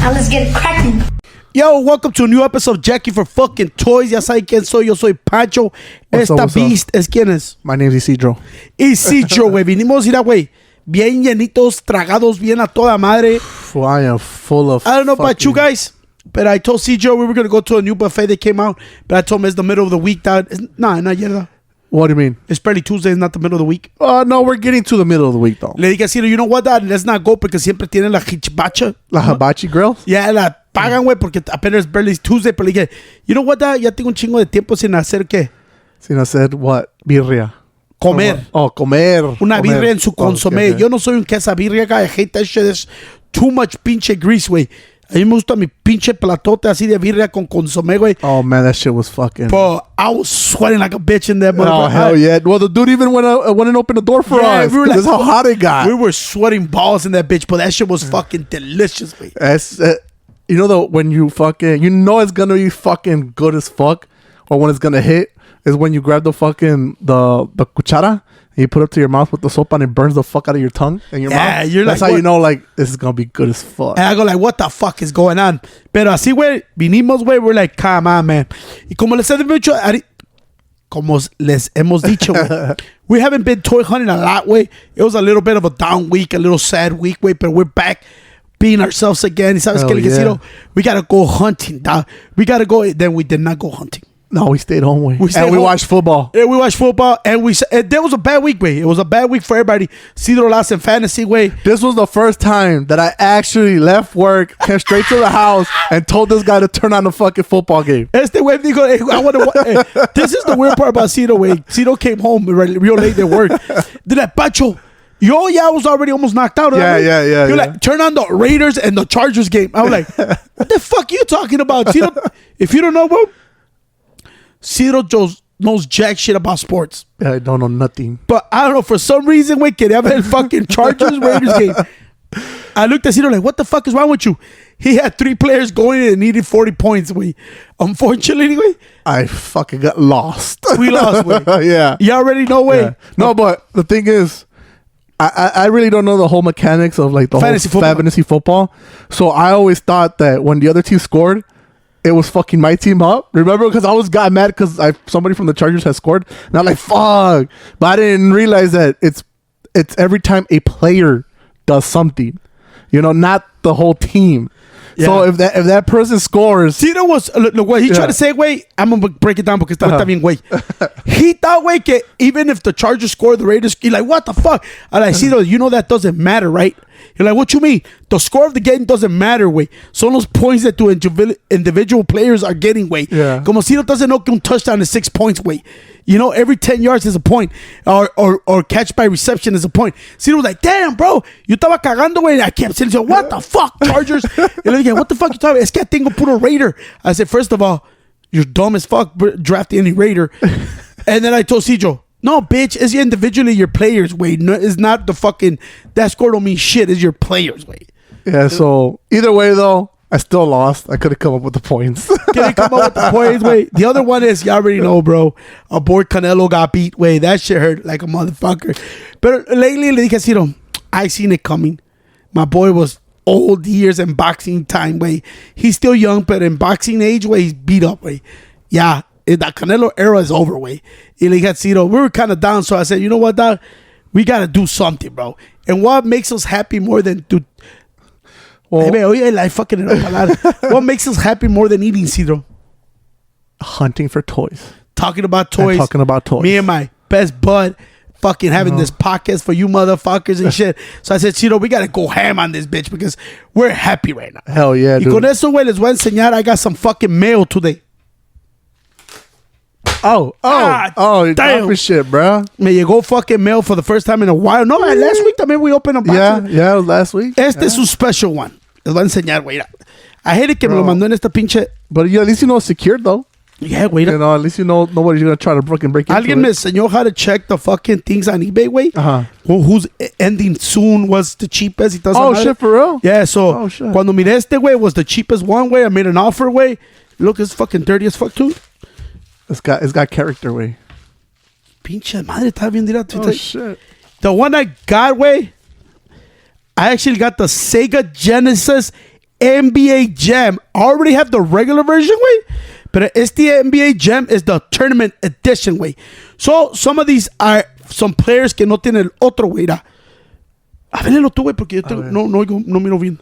Now let's get it cracking. Yo, welcome to a new episode of Jackie for fucking Toys. Ya saben quién soy, yo soy Pancho. Esta beast es quién es. My name's Isidro. Isidro, güey. Vinimos, mira, güey. Bien llenitos, tragados bien a toda madre. I am full of. I don't know about you guys, but I told Isidro we were going to go to a new buffet that came out, but I told him it's the middle of the week. Nah, not yet. What do you mean? It's barely Tuesday, it's not the middle of the week. No, we're getting to the middle of the week, though. Le dije a Isidro, you know what, Dad? Let's not go porque siempre tienen la hibacha. La hibachi grills? Yeah, la pagan, güey, porque apenas es barely Tuesday. Pero le dije, you know what, Dad? Ya tengo un chingo de tiempo sin hacer, ¿qué? Sin hacer what? Birria. Comer. Comer. Una birria en su consomé. Okay. Yo no soy un quesabirria guy. I hate that shit. There's too much pinche grease, güey. A mí me gusta mi pinche platote así de birria con consomé, güey. Oh, man, that shit was fucking... Bro, I was sweating like a bitch in there. Oh, hell yeah. Well, the dude even went and opened the door for us. We were like, that's how hot it got. We were sweating balls in that bitch, but that shit was fucking delicious, güey. You know, when you fucking... You know it's gonna be fucking good as fuck, or when it's gonna hit, is when you grab the fucking... The cuchara, and you put it to your mouth with the soap and it burns the fuck out of your tongue and your mouth. You're That's like, how you know, like, this is gonna be good as fuck. And I go like, what the fuck is going on? Pero así, güey, vinimos, güey, we're like, come on, man. Y como les hemos dicho, güey, we haven't been toy hunting a lot, güey. It was a little bit of a down week, a little sad week, güey, but we're back being ourselves again. Y sabes que le dije, we gotta go hunting, dog. We gotta go. Then we did not go hunting. No, we stayed home, güey. We watched football. Yeah, we watched football, and there was a bad week, güey. It was a bad week for everybody. Cedro lost in fantasy, güey. This was the first time that I actually left work, came straight to the house, and told this guy to turn on the fucking football game. Este güey dijo, hey, I want to. This is the weird part about Cedro, güey. Cedro came home real late at work. They're like, Pacho, I was already almost knocked out. Yeah. You're like, turn on the Raiders and the Chargers game. I was like, what the fuck are you talking about? Cedro, if you don't know, bro, Cedro knows jack shit about sports. Yeah, I don't know nothing. But I don't know, for some reason, we quería ver el fucking Chargers Raiders game. I looked at Cedro like, what the fuck is wrong with you? He had 3 players going in and needed 40 points, güey. Unfortunately, güey, I fucking got lost. We lost, güey. Yeah. You already know, güey. Yeah. No, but the thing is, I really don't know the whole mechanics of like the fantasy football. So I always thought that when the other team scored, it was fucking my team up. Remember? Because I got mad because somebody from the Chargers had scored. And I'm like, fuck. But I didn't realize that it's every time a player does something. You know, not the whole team. Yeah. So if that person scores... Cedro was... Look, what he tried to say, güey, I'm going to break it down porque está bien, güey. He thought, güey, que even if the Chargers scored, the Raiders... He's like, what the fuck? I'm like, Cedro, you know that doesn't matter, right? You're like, what you mean? The score of the game doesn't matter, güey. Son los points that tu individual players are getting, güey. Yeah. Como Cedro doesn't know que un touchdown is 6 points, güey. You know, every 10 yards is a point. Or catch by reception is a point. Cedro was like, damn, bro. Yo estaba cagando, güey. I kept saying, what the fuck, Chargers? And like, what the fuck you talking about? Es que tengo puro Raider. I said, first of all, you're dumb as fuck drafting any Raider. And then I told Cedro, no, bitch, it's individually your players, wait. No, it's not the fucking that score don't mean shit. It's your players, wait. Yeah, so either way though, I still lost. I could have come up with the points. Can come up with the points, wait. The other one is, you already know, bro. Our boy Canelo got beat, wait. That shit hurt like a motherfucker. But lately, le dije así, no, I seen it coming. My boy was old years in boxing time, wait. He's still young, but in boxing age, wait, he's beat up, wait. Yeah. That Canelo era is over, way. We were kind of down, so I said, you know what, dog? We got to do something, bro. And what makes us happy more than... What makes us happy more than eating, Cedro? Hunting for toys. Talking about toys. Me and my best bud fucking having this podcast for you motherfuckers and shit. So I said, Cedro, we got to go ham on this bitch because we're happy right now. Hell yeah, dude. Y con eso, güey, les voy a enseñar. I got some fucking mail today. Damn shit, bro. Me llegó fucking mail for the first time in a while. No, last week también we opened a box. Yeah, it was last week. Este es un special one. Les voy a enseñar, güey. I hate it que me lo mandó en esta pinche. But at least you know it's secured, though. Yeah, güey. You know, at least you know nobody's gonna try to break into Alguien me enseñó how to check the fucking things on eBay, güey. Who's ending soon was the cheapest. Oh, shit, for real? Yeah, so cuando miré este, güey, was the cheapest one, güey. I made an offer, güey. Look, it's fucking dirty as fuck, too. It's got character, way. Pinche madre, está bien directo. Oh, shit. The one I got, way, I actually got the Sega Genesis NBA Jam. I already have the regular version, güey. But este NBA Jam is the tournament edition, güey. So, some of these are some players que no tienen el otro, güey. A ver, léelo tú, güey, porque yo no miro bien.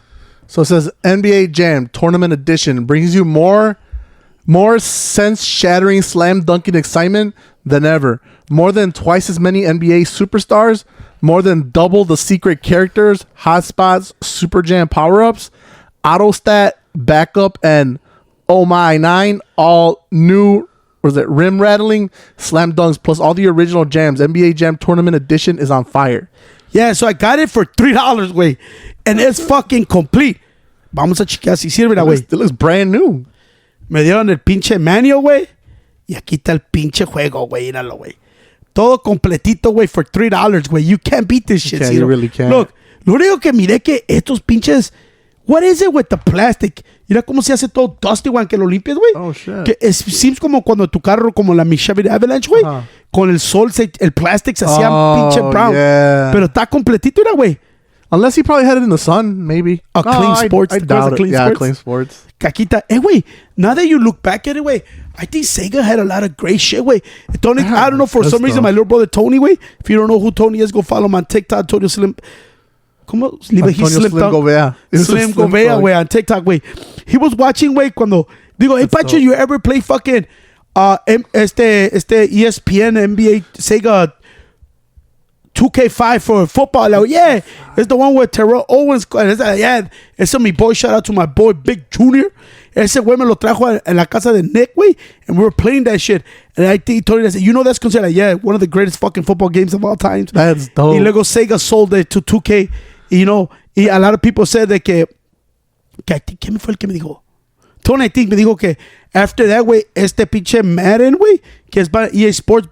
So it says NBA Jam Tournament Edition brings you more sense-shattering slam dunking excitement than ever. More than twice as many NBA superstars, more than double the secret characters, hotspots, super jam power-ups, auto stat, backup, and oh my 9, all new, was it rim rattling, slam dunks, plus all the original jams. NBA Jam Tournament Edition is on fire. Yeah, so I got it for $3, güey. And it's fucking complete. Vamos a chequear si sirve, güey. It looks brand new. Me dieron el pinche manual, güey. Y aquí está el pinche juego, güey. Míralo, güey. Todo completito, güey, for $3, güey. You can't beat this shit, You really can't. Look, lo único que miré que estos pinches... What is it with the plastic? Mira cómo se hace todo dusty, güey, que lo limpias, güey. Oh, shit. Que seems como cuando tu carro, como la mi Chevy Avalanche, güey. Con el sol, el plastic se hacía pinche brown. Yeah. Pero está completito, mira, güey. Unless he probably had it in the sun, maybe. Clean Sports. I doubt it. Clean Sports? Clean Sports. Caquita. Hey, wait. Now that you look back at it, wait, I think Sega had a lot of great shit, wait. Tony, I don't know, for some reason, my little brother Tony, wait. If you don't know who Tony is, go follow him on TikTok. Antonio Slim. ¿Cómo? He's Slim Gobea. Slim Gobea, wait, on TikTok, wait. He was watching, wait, cuando... Digo, hey, Pacho, you ever play fucking... ESPN, NBA, Sega... 2K5 for football. Like, yeah, it's the one with Terrell Owens. Yeah, ese mi boy. Shout out to my boy Big Junior. Ese güey me lo trajo en la casa de Nick, güey, and we were playing that shit. And I think he told me, you know, that's considered, like, yeah, one of the greatest fucking football games of all time. That's dope. Y luego Sega sold it to 2K. You know, y a lot of people said that que I think, ¿quién fue el que me dijo? Tony, I think, me dijo que after that, güey, este pinche Madden, güey, que es para EA Sports,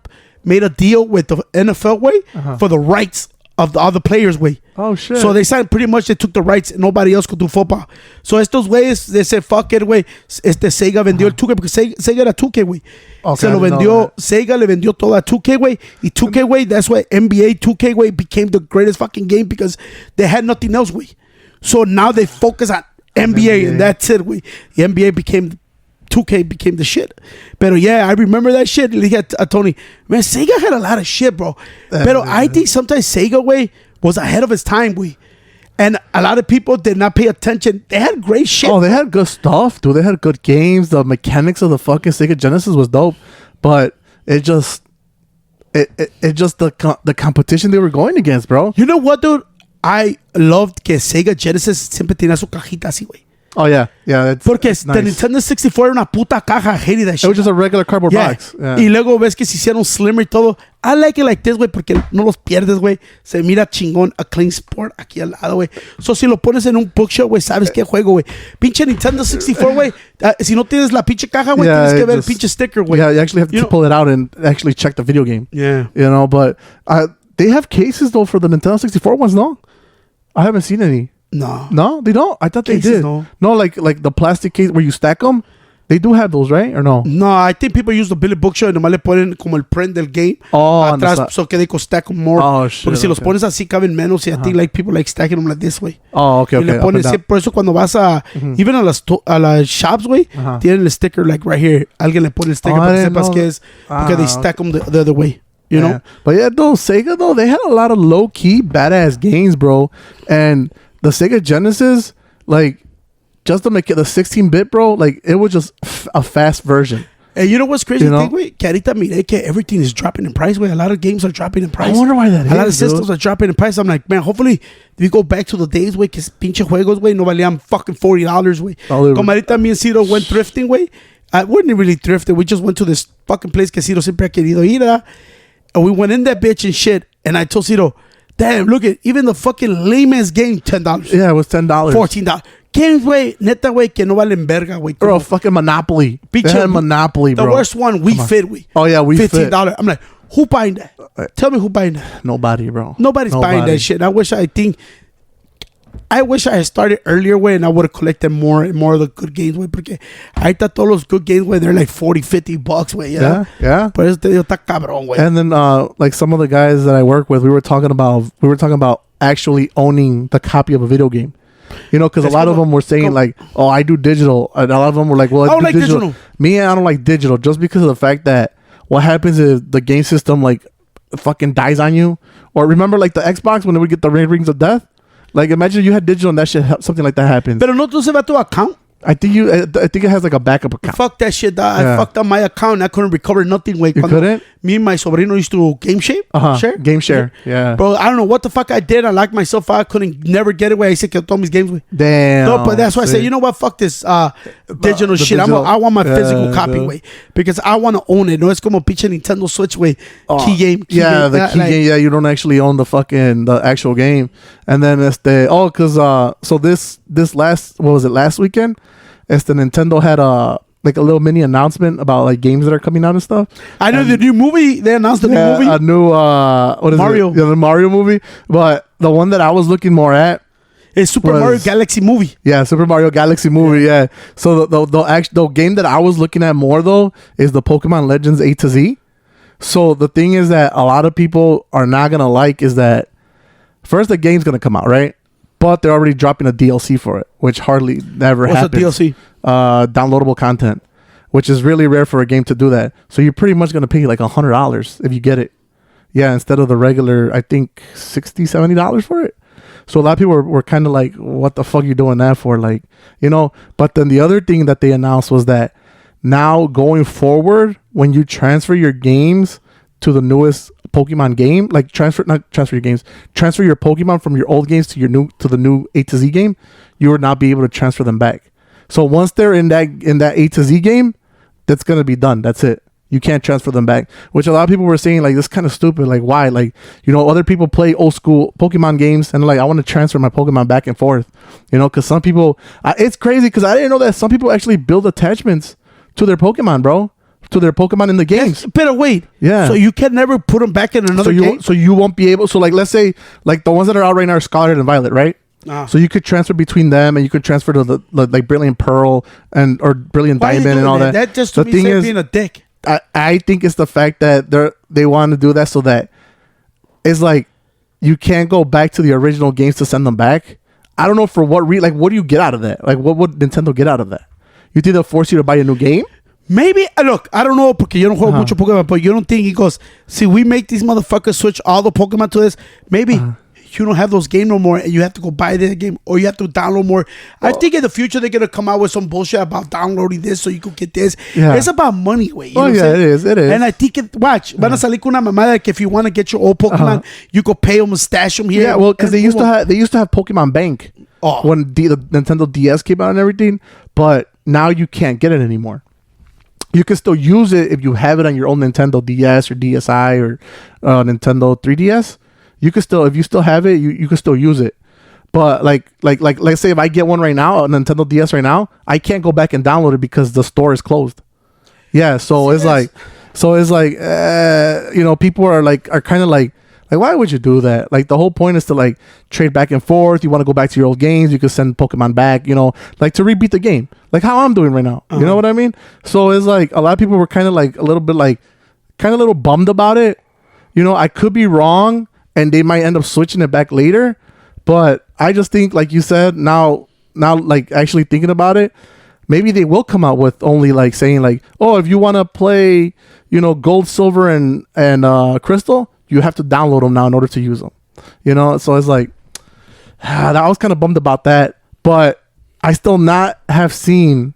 made a deal with the NFL way for the rights of the other players way. Oh shit! So they signed, pretty much they took the rights and nobody else could do football. So estos güeyes, they said fuck it, güey. Sega vendió el 2K porque Sega era 2K, güey. Okay, se lo vendió, Sega le vendió todo a 2K, güey. Y 2K, güey, that's why NBA 2K, güey, became the greatest fucking game because they had nothing else, güey. So now they focus on NBA and that's it, güey. The NBA became 2K became the shit. Pero yeah, I remember that shit. Le dije a Tony, man, Sega had a lot of shit, bro. Pero I think sometimes Sega, way was ahead of its time, we. And a lot of people did not pay attention. They had great shit. Oh, they had good stuff, dude. They had good games. The mechanics of the fucking Sega Genesis was dope. But it just the competition they were going against, bro. You know what, dude? I loved que Sega Genesis siempre tenía su cajita así, güey. Oh, yeah. Yeah. Porque nice. the Nintendo 64 era una puta caja. I hated that shit. It was just a regular cardboard box. Yeah. Y luego ves que se hicieron slimmer y todo. I like it like this, güey, porque no los pierdes, güey. Se mira chingón a Clean Sport aquí al lado, güey. So, si lo pones en un bookshelf, güey, sabes qué juego, güey. Pinche Nintendo 64, güey. Si no tienes la pinche caja, güey, tienes que ver el pinche sticker, güey. Yeah, you actually have to pull it out and actually check the video game. Yeah. You know, but they have cases, though, for the Nintendo 64 ones, no? I haven't seen any. No, they don't. I thought Cases, they did. No, like the plastic case where you stack them. They do have those, right? Or no? No, I think people use the Billy Bookshelf y nomás le ponen como el print del game atrás, so que they could stack them more. Oh, shit. Porque si los pones así caben menos. Y I think like people like stacking them like this way. Oh, okay. Y le ponen siempre, por eso cuando vas a even a las shops, güey, tienen el sticker like right here. Alguien le pone el sticker para que sepas que es porque they stack them the other way. You know? But yeah, though, Sega, though, they had a lot of low-key, badass games, bro. And the Sega Genesis, like, just to make it the 16-bit, bro, like, it was just a fast version. And you know what's crazy? Güey, que ahorita mire que everything is dropping in price, güey. A lot of games are dropping in price. I wonder why that is, A lot of systems are dropping in price. I'm like, man, hopefully we go back to the days, güey, que pinche juegos, güey, no valían fucking $40, güey. Como ahorita me and Ciro went thrifting, güey. I wouldn't really thrifting. We just went to this fucking place que Ciro siempre ha querido ir, ¿verdad? And we went in that bitch and shit. And I told Ciro, damn, look at even the fucking lamest game, $10. Yeah, it was $10. $14. Games, güey, neta, güey, que no valen verga, güey. Bro, fucking Monopoly. They had Monopoly, bro. The worst one, We Fit, güey. Oh, yeah, We Fit. $15. I'm like, who buying that? Tell me who buying that. Nobody, bro. Nobody's buying that shit. I wish I had started earlier, güey, and I would have collected more and more of the good games, güey, porque ahí está todos los good games, güey, they're like $40-$50, güey, yeah. Por eso te digo, está cabrón, güey. And then, like some of the guys that I work with, we were talking about actually owning the copy of a video game. You know, because a lot of them were saying like, "Oh, I do digital," and a lot of them were like, "Well, I do like digital." Me, I don't like digital just because of the fact that what happens is the game system like fucking dies on you. Or remember like the Xbox when they would get the rings of death? Like imagine you had digital and that shit, something like that happens. Pero no tú se va tu account. I think it has like a backup account. Fuck that shit. I fucked up my account. I couldn't recover nothing. Wait, you couldn't? Me and my sobrino used to share. Game share. Yeah. Bro, I don't know what the fuck I did. I locked myself out. I couldn't never get away. I said que todos mis games. Damn. No, but that's why I say, you know what? Fuck this digital shit. I want my physical copy, way. Because I want to own it. No, it's como pinche Nintendo Switch, way. Key game. The key game. Yeah, you don't actually own the actual game. And then so this last weekend? Nintendo had a little mini announcement about like games that are coming out and stuff. I know the new movie. They announced the new movie. A new Mario. Yeah, the Mario movie. But the one that I was looking more at is Super Mario Galaxy movie. Yeah, Super Mario Galaxy movie. Yeah. So the game that I was looking at more though is the Pokemon Legends A to Z. So the thing is that a lot of people are not gonna like is that first the game's gonna come out, right? But they're already dropping a DLC for it, which hardly never happens. What's a DLC? Downloadable content, which is really rare for a game to do that. So you're pretty much going to pay like $100 if you get it. Yeah, instead of the regular, I think $60, $70 for it. So a lot of people were kind of like, what the fuck are you doing that for? Like, you know, but then the other thing that they announced was that now going forward, when you transfer your games to the newest Pokemon game, like transfer your Pokemon from your old games to the new A to Z game, you will not be able to transfer them back. So once they're in that A to Z game, that's gonna be done. That's it. You can't transfer them back. Which a lot of people were saying like this is kind of stupid. Like why? Like, you know, other people play old school Pokemon games and like I want to transfer my Pokemon back and forth. You know, because some people, it's crazy because I didn't know that some people actually build attachments to their Pokemon, bro. To their Pokemon in the games. Yes, but wait. Yeah. So you can never put them back in another game? So you won't be able... So like, let's say, like the ones that are out right now are Scarlet and Violet, right? So you could transfer between them and you could transfer to the like Brilliant Pearl or Brilliant Diamond and all that. That just to me is being a dick. I think it's the fact that they want to do that so that it's like you can't go back to the original games to send them back. I don't know for what reason. Like, what do you get out of that? Like, what would Nintendo get out of that? You think they'll force you to buy a new game? Maybe, look, I don't know, porque yo no juego mucho Pokemon, but you don't think he goes, see, we make these motherfuckers switch all the Pokemon to this, maybe you don't have those games no more and you have to go buy the game or you have to download more. I think in the future they're going to come out with some bullshit about downloading this so you could get this. Yeah. It's about money, güey. You know what I'm it is. And I think, van a salir con una mamada like if you want to get your old Pokemon, you could pay them and stash them here. Yeah, well, because they used to have Pokemon Bank when the Nintendo DS came out and everything, but now you can't get it anymore. You can still use it if you have it on your own Nintendo DS or DSi or Nintendo 3DS. You can still, if you still have it, you can still use it. But like let's say if I get one right now, a Nintendo DS right now, I can't go back and download it because the store is closed. Yeah, so it's like, you know, people are kind of like, why would you do that? Like the whole point is to like trade back and forth. You want to go back to your old games, you can send Pokemon back, you know, like to rebeat the game, like how I'm doing right now. You know what I mean? So it's like a lot of people were kind of like a little bit like kind of a little bummed about it. You know, I could be wrong and they might end up switching it back later, but I just think, like you said, now like actually thinking about it, maybe they will come out with only like saying like, oh, if you want to play, you know, Gold, Silver, and Crystal, you have to download them now in order to use them. You know, so it's like, I was kind of bummed about that, but I still not have seen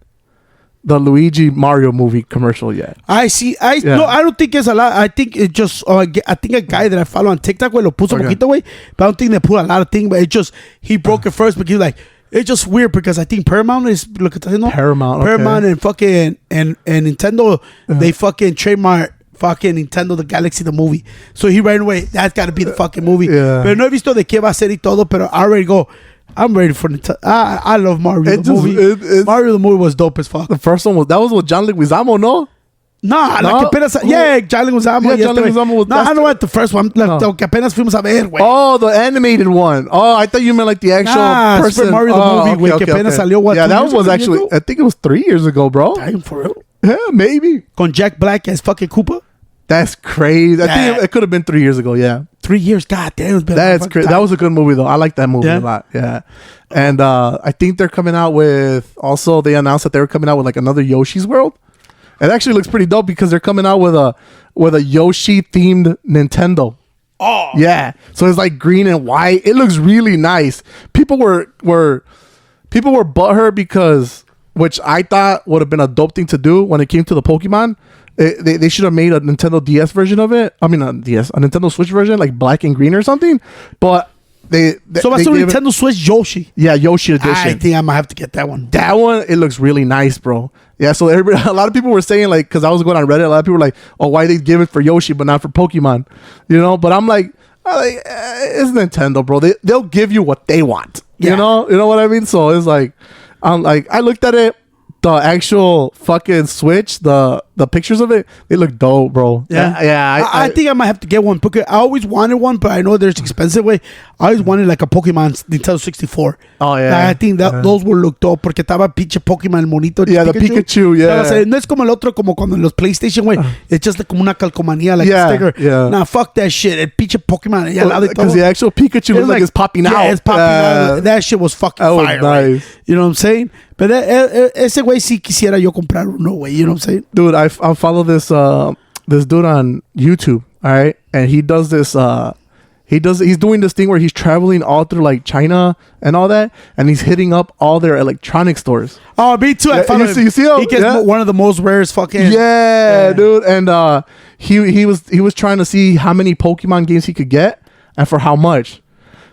the Luigi Mario movie commercial yet. No, I don't think it's a lot. I think it just, I think a guy that I follow on TikTok, lo puso poquito, güey, but I don't think they put a lot of things, but it just, he broke it first, because like, it's just weird because I think Paramount is lo que está haciendo. Paramount and fucking and Nintendo, they fucking trademark fucking Nintendo the Galaxy the movie. So he right away, that's got to be the fucking movie. Pero no he visto de qué va a ser y todo, pero I already go, I'm ready for Nintendo. I love Mario the movie. Mario the movie was dope as fuck. The first one was with John Leguizamo, no? Nah, no? Like que apenas, John Leguizamo. Yeah, John Leguizamo was. No, I know what the first one. Like, que apenas fuimos a ver, güey. Oh, the animated one. Oh, I thought you meant like the actual person. Super Mario the movie, güey, que apenas salió. What? Yeah, that was actually. I think it was 3 years ago, bro. Damn, for real. Yeah, maybe. Con Jack Black as fucking Koopa. That's crazy. I think it could have been 3 years ago. Yeah. 3 years. God damn. That's crazy. That was a good movie, though. I like that movie a lot. Yeah. And I think they're coming out with... Also, they announced that they were coming out with like another Yoshi's World. It actually looks pretty dope because they're coming out with a Yoshi-themed Nintendo. Oh. Yeah. So it's like green and white. It looks really nice. People were butthurt because... Which I thought would have been a dope thing to do when it came to the Pokemon. They should have made a Nintendo DS version of it. I mean, a Nintendo Switch version, like black and green or something. But so that's a Nintendo Switch Yoshi. Yeah, Yoshi edition. I think I might have to get that one. That one, it looks really nice, bro. Yeah, so a lot of people were saying, like, because I was going on Reddit, a lot of people were like, oh, why they give it for Yoshi but not for Pokemon? You know, but I'm like, it's Nintendo, bro. They'll give you what they want. Yeah. You know what I mean? So it's like, I looked at it, the actual fucking Switch, the pictures of it, they look dope, bro. Yeah, I think I might have to get one because I always wanted one, but I know there's expensive way. I always wanted like a Pokemon Nintendo 64. Oh yeah, like, I think that those will look dope porque estaba pinche Pokemon el monito. Yeah, the Pikachu. Yeah, o sea, no es como el otro como cuando en los PlayStation, güey. It's just like como una calcomanía, like a sticker. Yeah. Nah, fuck that shit. El pinche Pokemon because the actual Pikachu looks like it's popping out. Yeah, it's popping out. That shit was fucking fire. Nice. Right? You know what I'm saying? But ese güey sí quisiera yo comprar uno, güey. You know what I'm saying? Dude, I follow this dude on YouTube, all right? And he does this he's doing this thing where he's traveling all through like China and all that, and he's hitting up all their electronic stores. Oh, me too. I follow him. You see him? He gets one of the most rarest fucking dude. And he was trying to see how many Pokemon games he could get and for how much.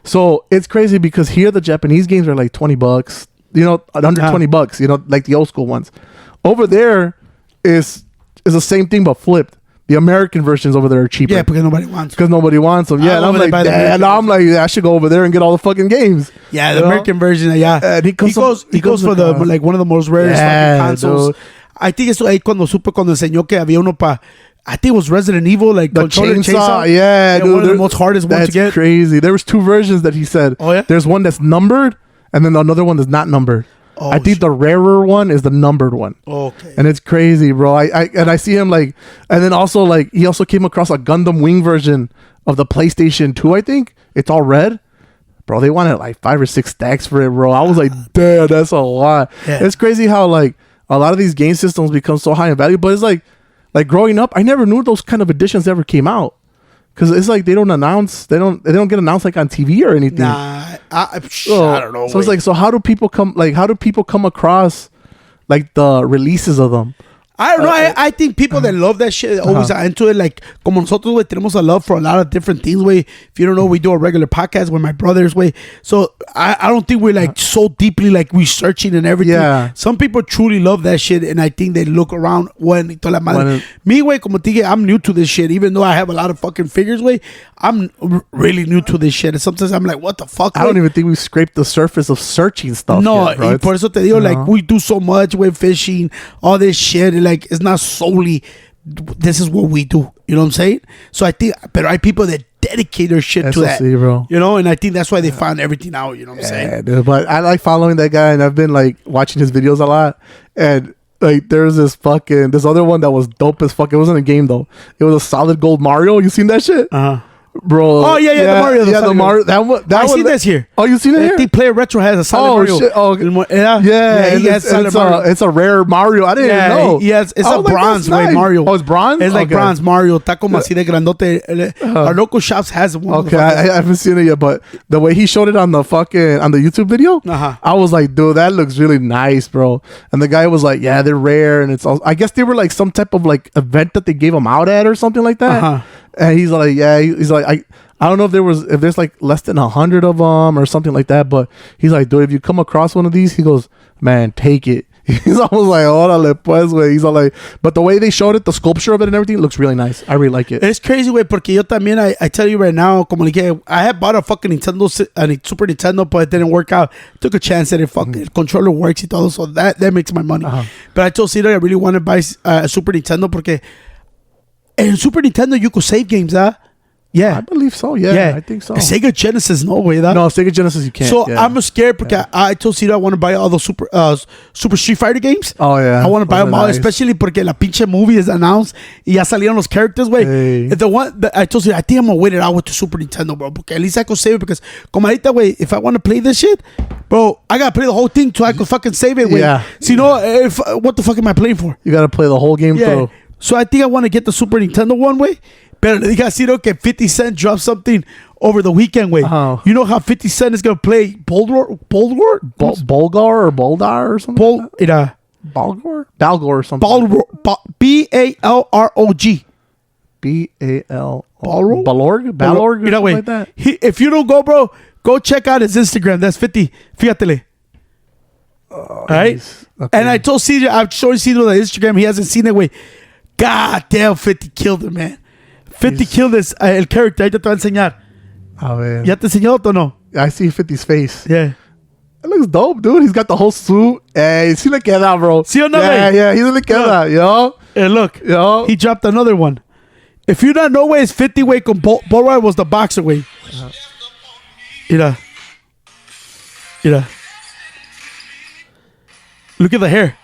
So it's crazy because here the Japanese games are like $20, you know, under $20, you know, like the old school ones. Over there is the same thing but flipped. The American versions over there are cheaper. Yeah, because nobody wants them. Yeah, and I'm like, I should go over there and get all the fucking games. Yeah, the American version. Yeah, and he goes for the like one of the most rarest fucking consoles. Dude. I think eso ahí cuando enseñó que había uno para. I think it was Resident Evil, like the chainsaw. Yeah, dude, one of the most hardest ones to get. That's crazy. There was two versions that he said. Oh yeah. There's one that's numbered, and then another one that's not numbered. Oh, I think the rarer one is the numbered one. Okay. And it's crazy, bro. I see him like, and then also like he also came across a Gundam Wing version of the PlayStation 2, I think. It's all red. Bro, they wanted like 5 or 6 stacks for it, bro. I was like, damn, that's a lot. Yeah. It's crazy how like a lot of these game systems become so high in value, but it's like growing up, I never knew those kind of editions ever came out. Because it's like they don't get announced like on TV or anything. Nah, I don't know. So it's like, so how do people come across like the releases of them? I don't know. I think people that love that shit always are into it. Like, como nosotros, güey, tenemos a love for a lot of different things, güey. If you don't know, we do a regular podcast with my brothers, güey. So I don't think we're like so deeply like researching and everything. Yeah. Some people truly love that shit, and I think they look around when toda la madre. Me, güey, como te dije, I'm new to this shit. Even though I have a lot of fucking figures, güey, I'm really new to this shit. And sometimes I'm like, what the fuck? I don't even think we scraped the surface of searching stuff. No, yet, bro. Por eso te digo, like, we do so much with fishing, all this shit, and like, it's not solely this is what we do, you know what I'm saying? So I think, but I people that dedicate their shit to that, bro. You know, and I think that's why they found everything out, you know what I'm saying? Dude, but I like following that guy, and I've been like watching his videos a lot, and like there's this other one that was dope as fuck. It wasn't a game though. It was a solid gold Mario. You seen that shit? Bro. Oh yeah, the Mario. The Mario. I seen this here. Oh, you seen it here? I think Player Retro has a solid Mario. Shit. Oh, yeah. He has solid Mario. It's a rare Mario. I didn't even know. Yes, it's a bronze Mario. Oh, it's bronze. It's like bronze Mario. Está como así de grandote. Our local shops has one. Okay, I haven't seen it yet, but the way he showed it on the YouTube video, I was like, dude, that looks really nice, bro. And the guy was like, yeah, they're rare, and it's all. I guess they were like some type of like event that they gave them out at or something like that. And he's like, yeah, he's like, I don't know if there's like less than 100 of them or something like that, but he's like, dude, if you come across one of these, he goes, man, take it. He's almost like, órale pues, güey. He's all like, but the way they showed it, the sculpture of it and everything looks really nice. I really like it. It's crazy, güey, porque yo también, I tell you right now, como le dije, I had bought a fucking Super Nintendo, but it didn't work out. Took a chance that the controller works y todo, so that makes my money. But I told Cedar I really want to buy a Super Nintendo porque in Super Nintendo you could save games, Yeah. I believe so. Yeah, I think so. Sega Genesis, no way. That. No, Sega Genesis, you can't. So yeah. I'm scared because I told Ciro I want to buy all those Super Street Fighter games. Oh, yeah. I want to buy Those them are all, nice. especially porque la pinche movie is announced y ya salieron los characters, güey. Hey. The one that I told Ciro, I think I'm going to wait it out with the Super Nintendo, bro, porque at least I could save it because como ahorita, güey, if I want to play this shit, bro, I got to play the whole thing so I could fucking save it, güey. Yeah. So, you know, what the fuck am I playing for? You got to play the whole game through. So I think I want to get the Super Nintendo one, way. Pero le dije a Ciro que 50 Cent dropped something over the weekend, way. You know how 50 Cent is going to play Bulgar or Boldar or something? Balgor or something. Balrog. Balorg? You know, wait. Like that? If you don't go, bro, go check out his Instagram. That's 50. Fíjatele. All right? Okay. And I told CJ, I've shown Ciro the Instagram. He hasn't seen it, way. God damn, 50 killed it, man. 50 killed this, el character. Ahí te voy a enseñar. A ver. ¿Ya te enseñó o no? I see 50's face. Yeah. It looks dope, dude. He's got the whole suit. Hey, sí le queda, bro. ¿Sí o no, yeah, güey? yeah, he le queda, yo. Hey, look. Yo. He dropped another one. If you don't know, way, it's 50 way con Bolroy was the boxer way. Mira. Mira. Look at the hair.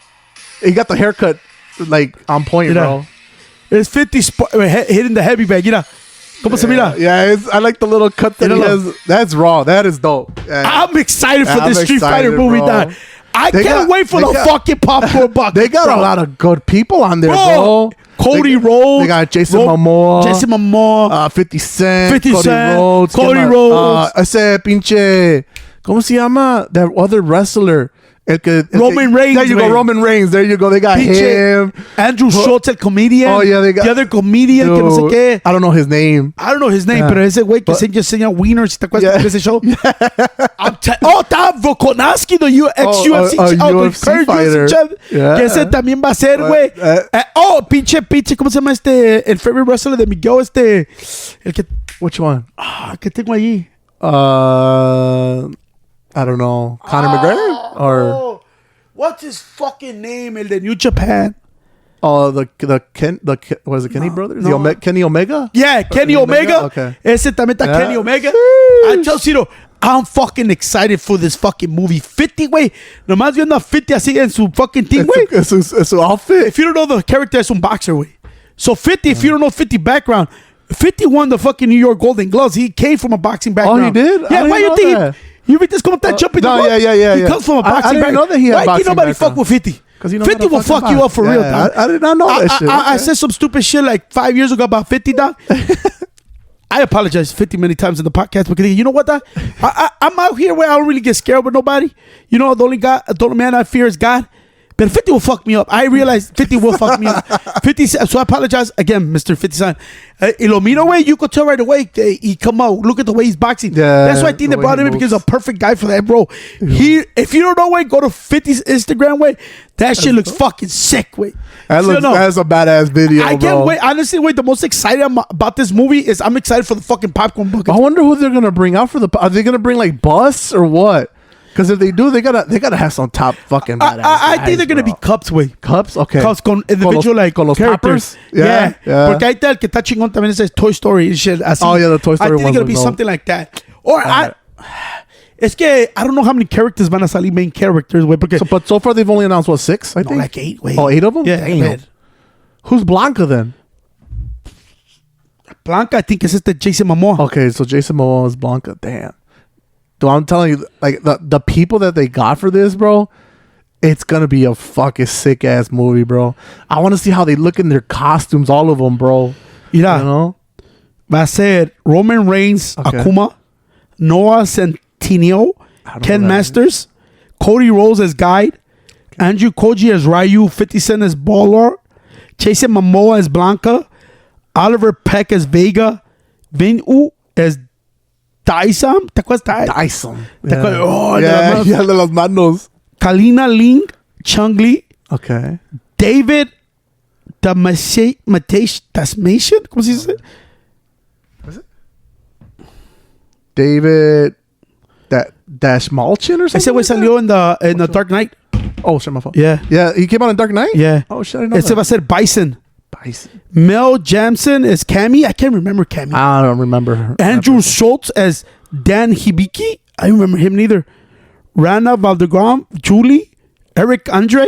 He got the haircut, like, on point, bro. It's 50 hitting the heavy bag. Mira. ¿Cómo se mira? Yeah, I like the little cut that he has. That's raw. That is dope. Yeah. I'm excited for this Street Fighter movie, dog. I can't wait for the fucking popcorn box. They got a lot of good people on there, bro. Cody Rhodes. They got Jason Momoa. 50 Cent. 50 Cody Cent. Rhodes. Cody Rhodes. Ese pinche... ¿Cómo se llama? That other wrestler. Roman Reigns. There you go, Roman Reigns. There you go. They got him. Andrew Schultz, el comedian. Oh, yeah, they got... The other comedian, que no sé qué. I don't know his name. I don't know his name, pero ese güey que enseña wieners, ¿te acuerdas de ese show? Está Volkanovski, the ex-UFC UFC fighter. Que ese también va a ser, güey. Pinche, ¿cómo se llama el favorite wrestler de Miguel? El que... Which one? ¿Qué tengo allí? I don't know. Conor McGregor? Or what's his fucking name? El de New Japan. Oh, what is it, Kenny Brothers? Kenny Omega? Yeah, Kenny Omega. Okay. Ese también está Kenny Omega. I tell Ciro, I'm fucking excited for this fucking movie. 50, güey. Nomás viendo a 50 así en su fucking team, güey. Es su outfit. If you don't know, the character es un boxer, güey. So 50, if you don't know 50 background, 50 won the fucking New York Golden Gloves. He came from a boxing background. Oh, he did? Yeah, why you think... You think this como that jumping? No, yeah. He comes from a boxing I didn't know that he had Why boxing can nobody background? fuck with 50? 50 will fuck you up for real, dog. I did not know that shit. I said some stupid shit like 5 years ago about 50, dog. I apologize 50 many times in the podcast because you know what, dog? I'm out here where I don't really get scared with nobody. You know, the only man I fear is God. But 50 will fuck me up. I realize 50 will fuck me up. 50, so I apologize again, Mr. 50 Cent. Y lo miro, way, you could tell right away. He come out. Look at the way he's boxing. Yeah, that's why I think they brought him in because he's a perfect guy for that, bro. Yeah. If you don't know, way, go to 50's Instagram, way. That shit looks fucking sick, way. That's a badass video, I can't wait. Honestly, wait. The most excited about this movie is I'm excited for the fucking popcorn bucket. I wonder who they're gonna bring out for the. Are they gonna bring like Bus or what? Because if they do, they gotta have some top fucking badass I think they're gonna be cups, way. Cups, okay. Cups con individual like con los characters. Poppers? Yeah. Porque ahí está el que está chingón también es Toy Story and shit. Así. Oh yeah, the Toy Story. I think they're gonna be something like that. Or es que I don't know how many characters van a salir main characters, way. But so far they've only announced what, 6? I think like 8. Way. Oh, 8 of them. Yeah. Damn. Who's Blanca then? Blanca, I think is Jason Momoa. Okay, so Jason Momoa is Blanca. Damn. Dude, I'm telling you, like the people that they got for this, bro, it's gonna be a fucking sick ass movie, bro. I want to see how they look in their costumes, all of them, bro. Yeah, you know. Va a ser Roman Reigns, Akuma, Noah Centineo, Ken Masters, Cody Rhodes as Guide, Andrew Koji as Ryu, 50 Cent as Baller, Jason Momoa as Blanca, Oliver Peck as Vega, Vin U as Dyson. ¿Te acuerdas? Dyson. Yeah, de las manos. Kalina Ling, Chung Lee. Okay. David Tasmation. ¿Cómo se dice? What is it? David Dashmalchin or something? Ese güey salió in the Dark Knight. Oh, shit, my fault. Yeah. Yeah, he came out in Dark Knight? Yeah. Oh, shit, I didn't know Ese that. va a ser Bison. Mel Jamson as Cammy. I can't remember Cammy. I don't remember her. Andrew Schultz as Dan Hibiki. I don't remember him neither. Rana Valdegram, Julie, Eric Andre,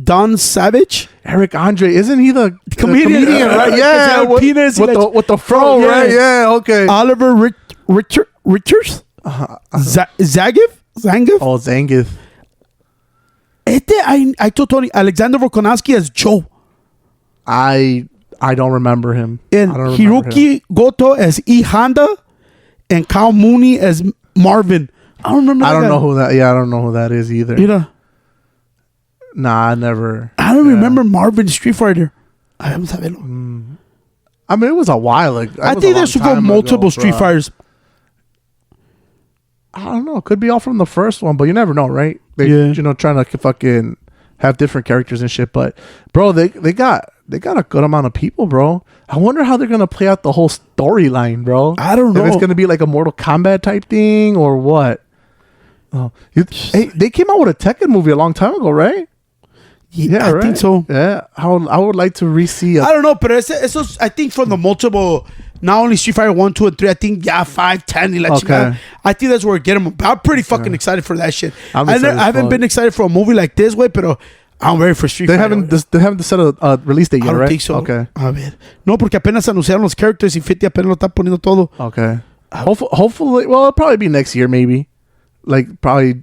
Don Savage. Eric Andre, isn't he the comedian right? Yeah, with the fro, right? Yeah, okay. Oliver Richards, Zangief. Oh, Zangief. I told Tony Alexander Volkanovsky as Joe. I don't remember him. And Hiroki Goto as E Honda, and Kyle Mooney as Marvin. I don't remember. I don't know who that. Yeah, I don't know who that is either. You know? Nah, I never. I don't remember Marvin Street Fighter. I mean, it was a while. I think there should go multiple Street Fighters. I don't know. It could be all from the first one, but you never know, right? Trying to fucking have different characters and shit. But bro, they got a good amount of people, bro. I wonder how they're gonna play out the whole storyline, bro. I don't know. If it's gonna be like a Mortal Kombat type thing or what. Oh, hey, they came out with a Tekken movie a long time ago, right? Yeah, I think so. Yeah, I would like to re-see. I don't know, but it's I think from the multiple, not only Street Fighter 1, 2, and 3. I think 5, 10, okay. I think that's where we get them. I'm pretty fucking excited for that shit. I haven't been excited for a movie like this way, but I'm ready for Street Fighter. They haven't set a release date yet, right? I don't think so. Okay. A ver. No, porque apenas anunciaron los characters y 50 apenas lo está poniendo todo. Okay. Hopefully, well, it'll probably be next year, maybe. Like probably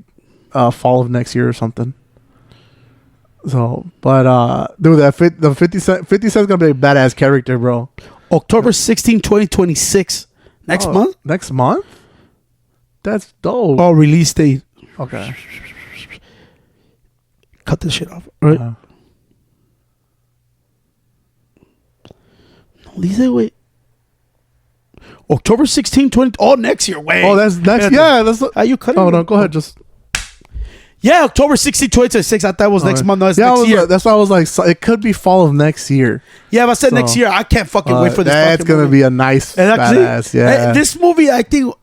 fall of next year or something. So, but dude, the 50 Cent's gonna be a badass character, bro. October 16, 2026. Next month? Next month? That's dope. Oh, release date. Okay. Cut this shit off. All right. No, dice, güey. October 16, 20. Oh, next year. Wait. Oh, that's next. Yeah, that's. Are you cutting? Oh, no, go ahead. Just. Yeah, October 16, 2026. I thought it was next month. No, it's next year. That's why I was like, it could be fall of next year. Yeah, if I said next year, I can't fucking wait for this. That's going to be a nice badass. Yeah. This movie, I think,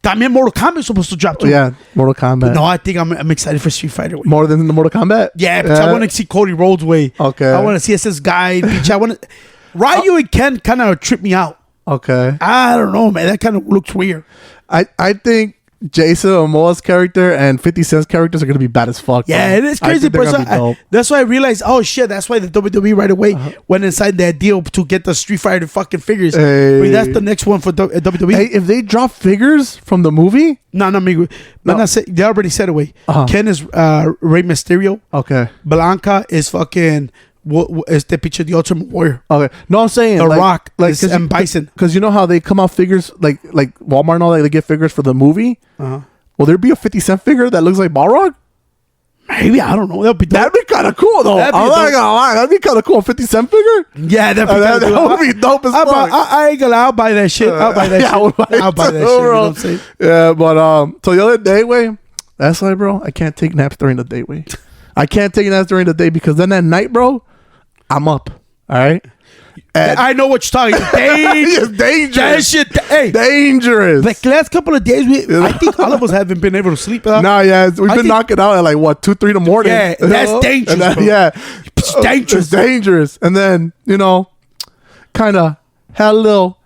también Mortal Kombat is supposed to drop too. Yeah, Mortal Kombat. But no, I think I'm excited for Street Fighter. More than the Mortal Kombat? Yeah, because I want to see Cody Rhodes way. Okay. I want to see SS guy. Beach. I want to. Ryu and Ken kind of trip me out. Okay. I don't know, man. That kind of looks weird. I think Jason Momoa's character and 50 Cent's characters are going to be bad as fuck. Yeah, it is crazy. That's why I realized, oh shit, that's why the WWE right away went inside that deal to get the Street Fighter fucking figures. Hey. That's the next one for WWE. Hey, if they drop figures from the movie? No, they already said away. Ken is Rey Mysterio. Okay. Blanca is fucking... Is the picture the Ultimate Warrior? Okay, no, I'm saying The Rock, and Bison. Because you know how they come out figures like Walmart and all that, they get figures for the movie. Will there be a 50 Cent figure that looks like Balrog? Maybe, I don't know. That'd be kind of cool though. I'm not gonna lie, that'd be kind of cool. A 50 Cent figure? Yeah, that would be dope as fuck. I ain't gonna lie, I'll buy that shit. I'll buy that shit. I'll buy that shit. You know what I'm saying? Yeah, but so the other day, that's like, bro, I can't take naps during the day, I can't take naps during the day because then at night, bro, I'm up. All right. And I know what you're talking. It's dangerous. That shit. Hey, dangerous. Like last couple of days, I think all of us haven't been able to sleep. Nah, yeah, we've been knocking out at like what 2, 3 in the morning. Yeah, that's dangerous. Bro. Yeah, it's dangerous. It's dangerous. And then kind of had a little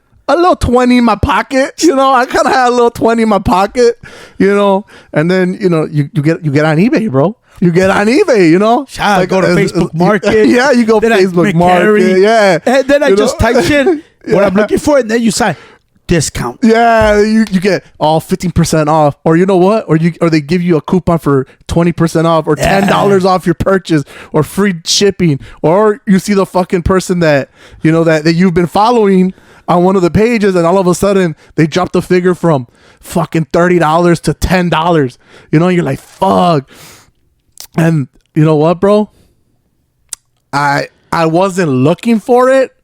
20 in my pocket. I kind of had a little 20 in my pocket. And then you get on eBay, bro. You get on eBay, I go to Facebook Market. Yeah, you go then Facebook Market. Yeah. And then I just type in what I'm looking for, and then you sign discount. Yeah, you get all 15% off. Or you know what? Or they give you a coupon for 20% off or $10 off your purchase or free shipping. Or you see the fucking person that that you've been following on one of the pages, and all of a sudden they drop the figure from fucking $30 to $10. You're like, fuck. And you know what, bro? I wasn't looking for it,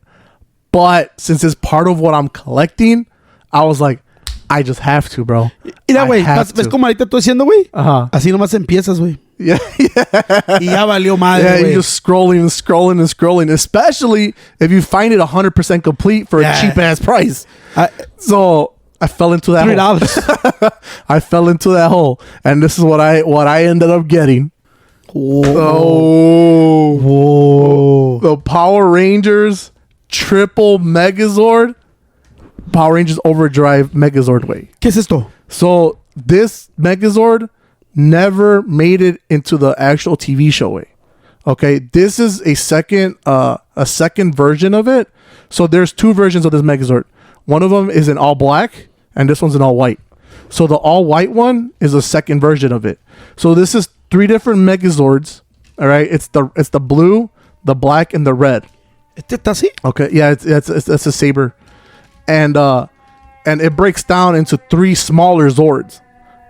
but since it's part of what I'm collecting, I was like, I just have to, bro. Mira, güey, ¿ves cómo ahorita estoy haciendo, güey? Así nomás empiezas, güey. Yeah. Y ya valió madre, yeah, you're just scrolling, especially if you find it 100% complete for a cheap-ass price. So I fell into that $3. hole. I fell into that hole, and this is what I ended up getting. Oh. Whoa. The Power Rangers triple Megazord. Power Rangers Overdrive Megazord way. ¿Qué es esto? So this Megazord never made it into the actual TV show way. Okay, this is a second version of it. So there's two versions of this Megazord. One of them is in all black, and this one's in all white. So the all white one is a second version of it. So this is three different Megazords. All right, it's the blue, the black, and the red. ¿Este está así? Okay, yeah, it's a saber, and it breaks down into three smaller Zords.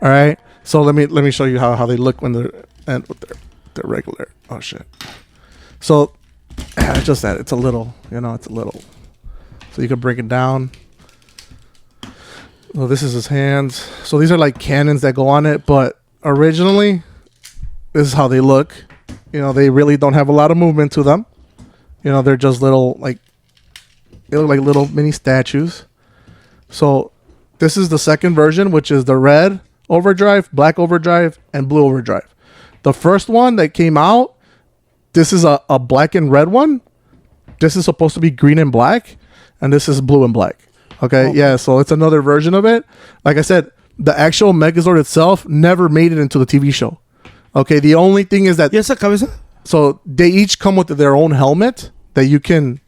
All right, so let me show you how they look when they're and with their regular. Oh shit! So just that it's a little, it's a little. So you can break it down. So this is his hands. So these are like cannons that go on it, but originally, this is how they look. They really don't have a lot of movement to them. They're just little, they look like little mini statues. So this is the second version, which is the red overdrive, black overdrive, and blue overdrive. The first one that came out, this is a black and red one. This is supposed to be green and black, and this is blue and black. Okay, yeah, so it's another version of it. Like I said, the actual Megazord itself never made it into the TV show. Okay, the only thing is that... ¿Y esa cabeza? So they each come with their own helmet that you can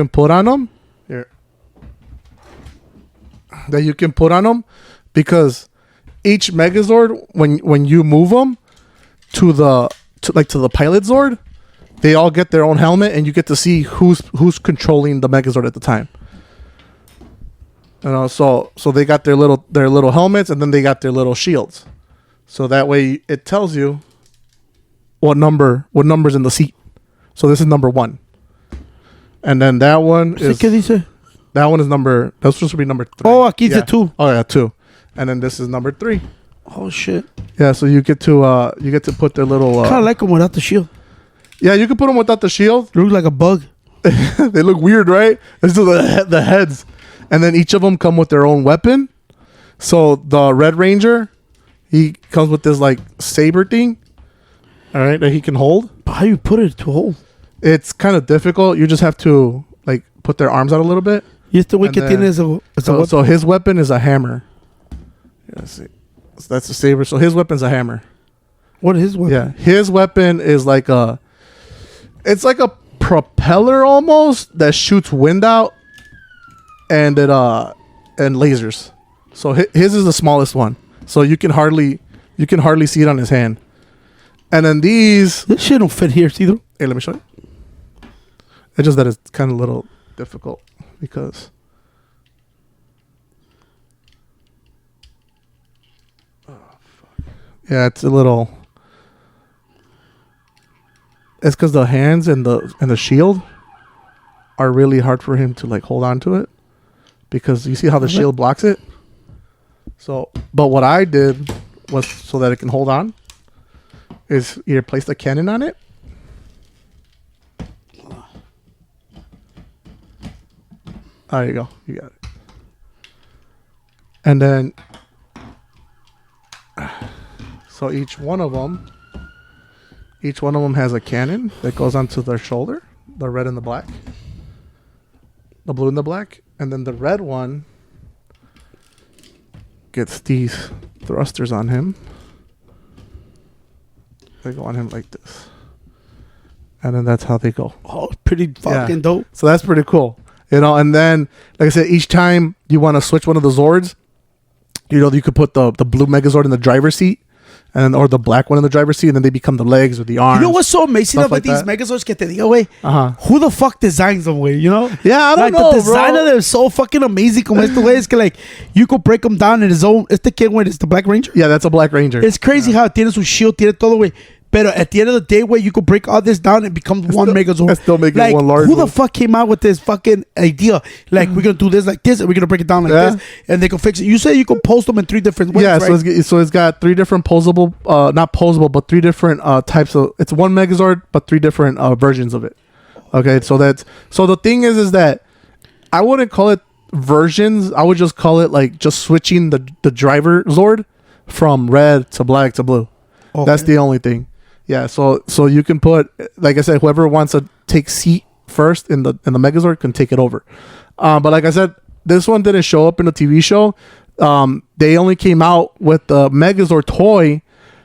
put on them. Here. That you can put on them, because each Megazord, when you move them to the pilot Zord, they all get their own helmet, and you get to see who's controlling the Megazord at the time. So they got their little helmets, and then they got their little shields. So that way it tells you what number's in the seat. So this is number 1. And then that one is... ¿Qué dice? That one is that's supposed to be number 3. Oh, aquí dice 2. Oh yeah, 2. And then this is number 3. Oh shit. Yeah, so you get to put their little... kind of like them without the shield. Yeah, you can put them without the shield. It looks like a bug. They look weird, right? It's just the heads. And then each of them come with their own weapon. So the Red Ranger, he comes with this saber thing. All right, that he can hold. But how you put it to hold? It's kind of difficult. You just have to put their arms out a little bit. Y este güey que tiene so his weapon is a hammer. Yeah, let's see. So that's a saber. So his weapon's a hammer. What is his weapon? Yeah, his weapon is it's like a propeller almost that shoots wind out, and and lasers. So his is the smallest one. So you can hardly see it on his hand. And then these... This shit don't fit here, see? Hey, let me show you. It's just that it's kind of a little difficult because... Oh, fuck. Yeah, it's a little... It's because the hands and the shield are really hard for him to hold on to it, because you see how the shield blocks it. So, but what I did was, so that it can hold on, is either place the cannon on it. There you go. You got it. And then, so each one of them has a cannon that goes onto their shoulder, the red and the black, the blue and the black, and then the red one gets these thrusters on him. They go on him like this, and then that's how they go. Oh, pretty fucking dope. So that's pretty cool, And then, like I said, each time you want to switch one of the Zords, you could put the blue Megazord in the driver's seat, or the black one in the driver's seat, and then they become the legs or the arms. You know what's so amazing about these Megazords? Que te diga, güey. Who the fuck designs them, güey? Yeah, I don't know, the design of them is so fucking amazing. Como este güey, es que you could break them down in his own. Este kid, güey, is the Black Ranger. Yeah, that's a Black Ranger. It's crazy how tiene su shield, tiene todo, güey. But at the end of the day, where you could break all this down and become one Megazord. That's still making one large. Who the fuck came out with this fucking idea? We're gonna do this like this, and we're gonna break it down like this, and they can fix it. You say you can post them in 3 different ways, right? So it's got 3 different posable, not posable, but 3 different types of. It's one Megazord, but 3 different versions of it. Okay, so the thing is that I wouldn't call it versions. I would just call it just switching the driver Zord from red to black to blue. Okay. That's the only thing. Yeah, so you can put, like I said, whoever wants to take seat first in the Megazord can take it over. But like I said, this one didn't show up in the TV show. They only came out with the Megazord toy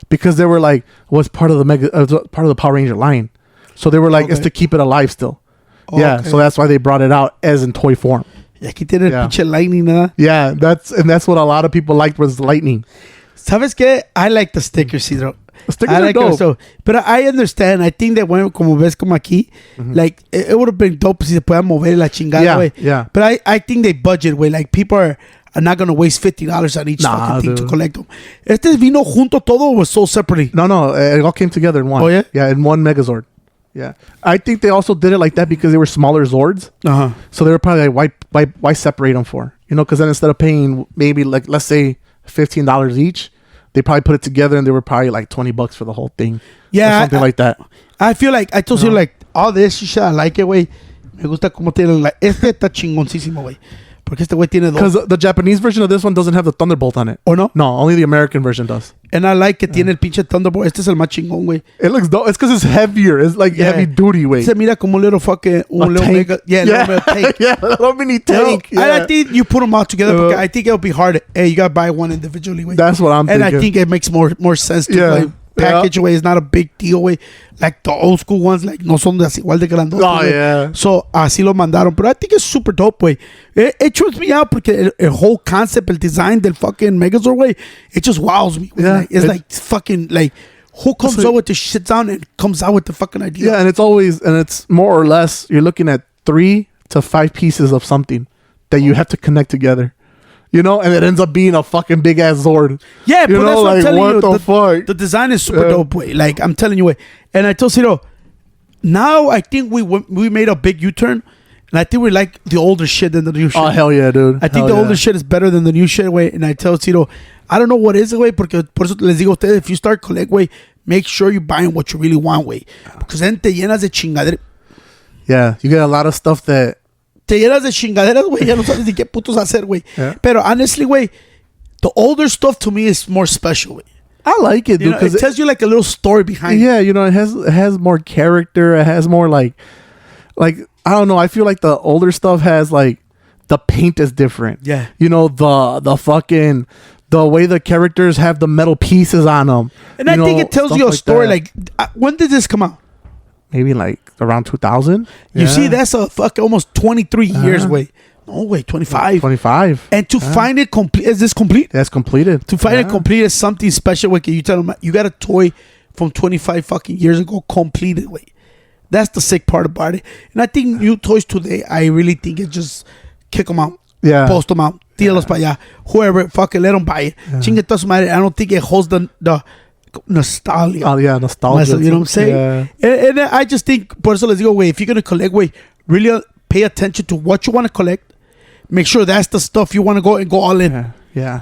because they were like, was part of the Power Ranger line. So they were like, it's to keep it alive still. Yeah, so that's why they brought it out as in toy form. Y aquí tiene el pinche lightning, ¿verdad? Yeah, that's what a lot of people liked was lightning. ¿Sabes qué? I like the stickers, Cedro. Stickers are dope. So, but I understand. I think that when, como ves como aquí, like, it would have been dope si se puedan mover la chingada, güey. Yeah. But I think they budget, güey. Like, people are not going to waste $50 on each fucking thing to collect them. Este vino junto todo or was sold separately? No. It all came together in one. Oh, yeah? Yeah, in one Megazord. Yeah. I think they also did it like that because they were smaller Zords. Uh-huh. So they were probably like, why separate them for? You know, because then instead of paying maybe like, let's say $15 each, they probably put it together and they were probably like $20 for the whole thing. Yeah. Or something like that. I feel like, I told you, like, all this shit, I like it, güey. Me gusta como tiene, like, este está chingoncísimo, güey. Porque este güey tiene dos. Because the Japanese version of this one doesn't have the Thunderbolt on it. ¿O no? No, only the American version does. And I like que tiene el pinche Thunderbolt. Este es el más chingón, güey. It looks dope. It's because it's heavier. It's like heavy duty weight. Se mira como un little fucking... Un little tank. mega, little tank. Yeah, a little mini tank. You know, I think you put them all together because I think it'll be hard. Hey, you got to buy one individually, güey. That's what I'm thinking. And I think it makes more sense to like, package away. It's not a big deal, güey. Like the old school ones, like no son así igual de grandotes. Oh, yeah. So así lo mandaron. But I think it's super dope, güey. It trips me out porque el whole concept, el design del fucking Megazord, güey, it just wows me. Yeah, like, it's like fucking like who comes up with this shit down and comes out with the fucking idea? Yeah, and it's more or less you're looking at 3 to 5 pieces of something that you have to connect together. You know, and it ends up being a fucking big ass Zord. Yeah, but that's what I'm telling you. What the fuck? The design is super dope, way. Like I'm telling you, way. And I told Ciro, now I think we made a big U-turn, and I think we like the older shit than the new shit. Oh hell yeah, dude! I think the older shit is better than the new shit, way. And I tell Ciro, I don't know what is it, way, porque por eso les digo a ustedes, if you start collect, way, make sure you're buying what you really want, way, because then te llenas de chingadera. Yeah, you get a lot of stuff that. Te llenas de chingaderas, güey. Ya no sabes ni qué putos hacer, güey. Yeah. Pero honestly, güey, the older stuff to me is more special, güey. I like it, dude. It tells you like a little story behind it. Yeah, you know, it has more character. It has more like I don't know. I feel like the older stuff has like the paint is different. Yeah. You know, the fucking the way the characters have the metal pieces on them. And I think it tells you a story. Like, when did this come out? Maybe like around 2000. You see, that's a fucking almost 23 years, wait. No, wait, 25. 25. And to find it complete, is this complete? That's completed. To find it complete is something special. Wait, you tell them you got a toy from 25 fucking years ago completed. Wait, that's the sick part about it. And I think new toys today, I really think it just kick them out. Yeah. Post them out. Tíralos para allá. Whoever, fucking let them buy it. Chingue toda su madre. I don't think it holds the nostalgia. Oh yeah, nostalgia. You know what I'm saying? Yeah. And I just think, por eso les digo, if you're going to collect, really pay attention to what you want to collect. Make sure that's the stuff you want to go and go all in. Yeah.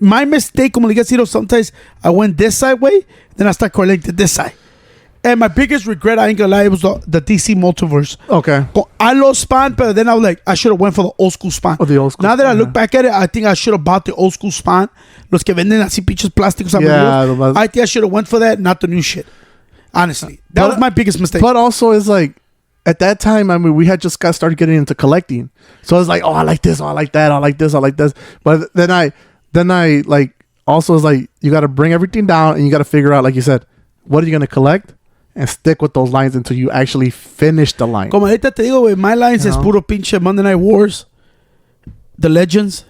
My mistake, como le digo, sometimes I went this side way, then I start collecting this side. And my biggest regret, I ain't gonna lie, it was the DC Multiverse. Okay. I love Spawn, but then I was like, I should have went for the old school Spawn. Oh, the old school now that Spawn, I look back at it, I think I should have bought the old school Spawn. Los que venden así pinches plásticos. I think I should have went for that, not the new shit. Honestly. That was my biggest mistake. But also, it's like, at that time, I mean, we had just started getting into collecting. So it's like, oh, I like this, oh, I like that, I like this, I like this. But then I like, also is like, you got to bring everything down and you got to figure out, like you said, what are you going to collect? And stick with those lines until you actually finish the line. Como ahorita te digo, güey, my lines es puro pinche Monday Night Wars, the Legends,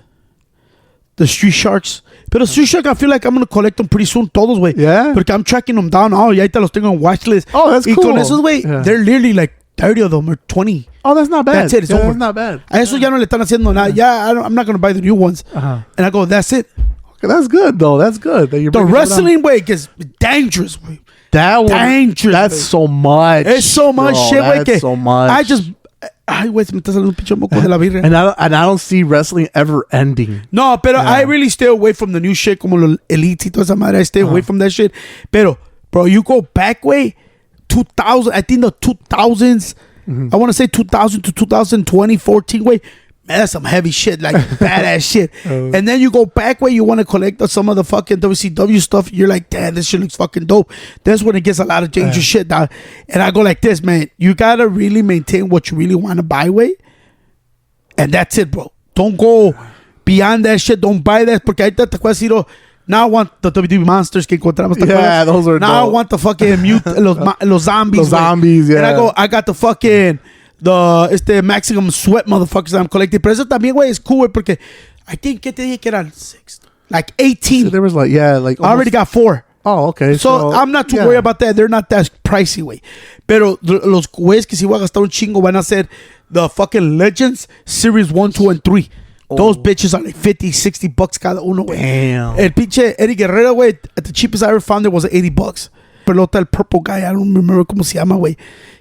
the Street Sharks. Pero Street Shark, I feel like I'm going to collect them pretty soon, todos, güey. Yeah. Porque I'm tracking them down. Oh, ya ahorita los tengo en watch list. Oh, that's cool. Y con esos, güey, they're literally like 30 of them or 20. Oh, that's not bad. That's it. It's over. That's not bad. A eso ya no le están haciendo nada. Yeah, I'm not going to buy the new ones. And I go, that's it. Okay, that's good, though. That's good. That the wrestling, way gets dangerous, way. That one, dangerous. That's so much. It's so much shit, güey. That's so much. I just... Ay, güey, se me está saliendo un pinche moco de la birria. And I don't see wrestling ever ending. No, pero I really stay away from the new shit, como los elites y toda esa madre. I stay away from that shit. Pero, bro, you go back, way, 2000, I think the 2000s, I want to say 2000 to 2020, 14, way, Man, that's some heavy shit, like badass shit. And then you go back where you want to collect some of the fucking WCW stuff. You're like, damn, this shit looks fucking dope. That's when it gets a lot of dangerous shit, dog. And I go like this, man. You gotta really maintain what you really want to buy, way. And that's it, bro. Don't go beyond that shit. Don't buy that. Porque ahorita te acuerdas, Ciro, now I want the WWE monsters que encontramos. Yeah, those are now dope. I want the fucking los zombies. Los zombies, yeah. And I got the fucking the Maximum Sweat motherfuckers that I'm collecting. Pero eso también, güey, es cool, güey, porque I think que te dije que eran 6, like 18. So there was like, like I already got 4. Oh, okay. So I'm not too worried about that. They're not that pricey, güey. Pero los güeyes que si voy a gastar un chingo van a ser the fucking Legends Series 1, 2, and 3. Those bitches are like $50-$60 cada uno, güey. Damn. El pinche Eddie Guerrero, güey, the cheapest I ever found it was $80. Pelota, el purple guy, I don't remember cómo se llama, güey.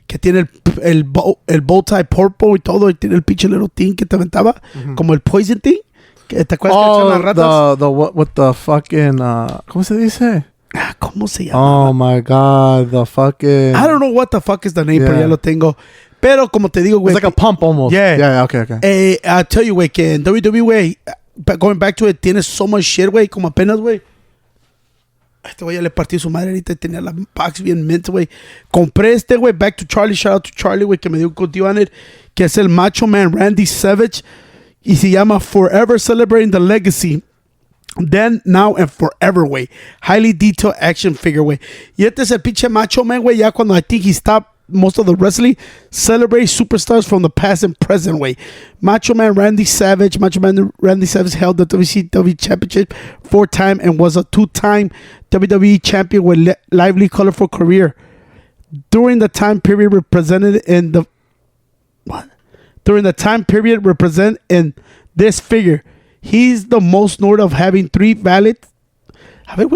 Que tiene el bow tie purple y todo. Y tiene el pinche little thing que te aventaba. Como el poison thing. ¿Te acuerdas que echan las ratas? What the fucking, ¿cómo se dice? ¿Cómo se llama? Oh my God, the fucking. I don't know what the fuck is the name, pero ya lo tengo. Pero como te digo, güey. It's like a pump almost. Yeah. Okay. I tell you, güey, que en WWE, güey, going back to it, tienes so much shit, güey, como apenas, güey. Este güey ya le partí su madre ahorita y tenía la box bien mint, güey. Compré este, güey, back to Charlie, shout out to Charlie, güey, que me dio un contigo on it, que es el Macho Man Randy Savage y se llama Forever Celebrating the Legacy. Then, Now, and Forever, güey. Highly detailed action figure, güey. Y este es el pinche Macho Man, güey, ya cuando I think he stopped most of the wrestling, celebrate superstars from the past and present, way. Macho Man Randy Savage held the WCW Championship 4 times and was a 2-time WWE champion with lively, colorful career. During the time period represented in this figure, he's the most noted of having 3 valid. A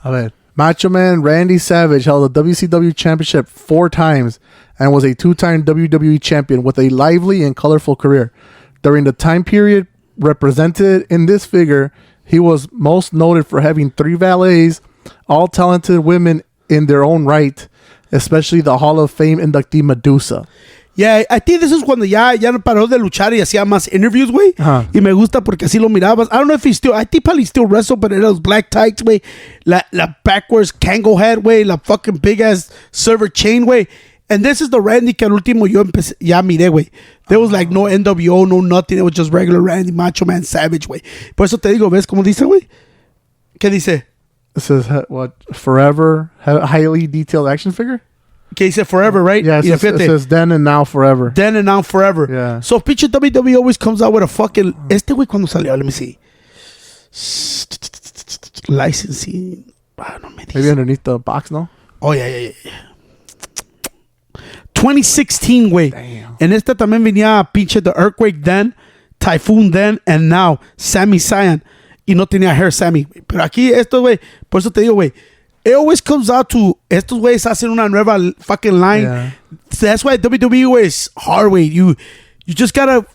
ver. Macho Man Randy Savage held the WCW Championship 4 times and was a 2-time WWE champion with a lively and colorful career. During the time period represented in this figure, he was most noted for having 3 valets, all talented women in their own right, especially the Hall of Fame inductee Medusa. Yeah, I think this is cuando ya no paró de luchar y hacía más interviews, güey. Y me gusta porque así lo mirabas. I don't know if I think probably still wrestle, but those black tights, güey. La backwards Kango hat, güey. La fucking big ass server chain, güey. And this is the Randy que al último yo ya miré, güey. There was like no NWO, no nothing. It was just regular Randy, Macho Man Savage, güey. Por eso te digo, ¿ves cómo dice, güey? ¿Qué dice? It says, what, Forever, highly detailed action figure? Que dice Forever, right? Yeah, it says Then and Now Forever. Then and Now Forever. Yeah. So pinche WWE always comes out with a fucking... Este güey cuando salió, let me see. Licensing. No me dice. Maybe underneath the box, no? Oh, yeah. 2016, güey. Damn. En esta también venía pinche The Earthquake Then, Typhoon Then, and Now, Sami Zayn. Y no tenía hair Sami. Pero aquí esto, güey, por eso te digo, güey, it always comes out to estos güeyes hacen una nueva fucking line. Yeah. So that's why WWE, güey, is hard, güey. You just gotta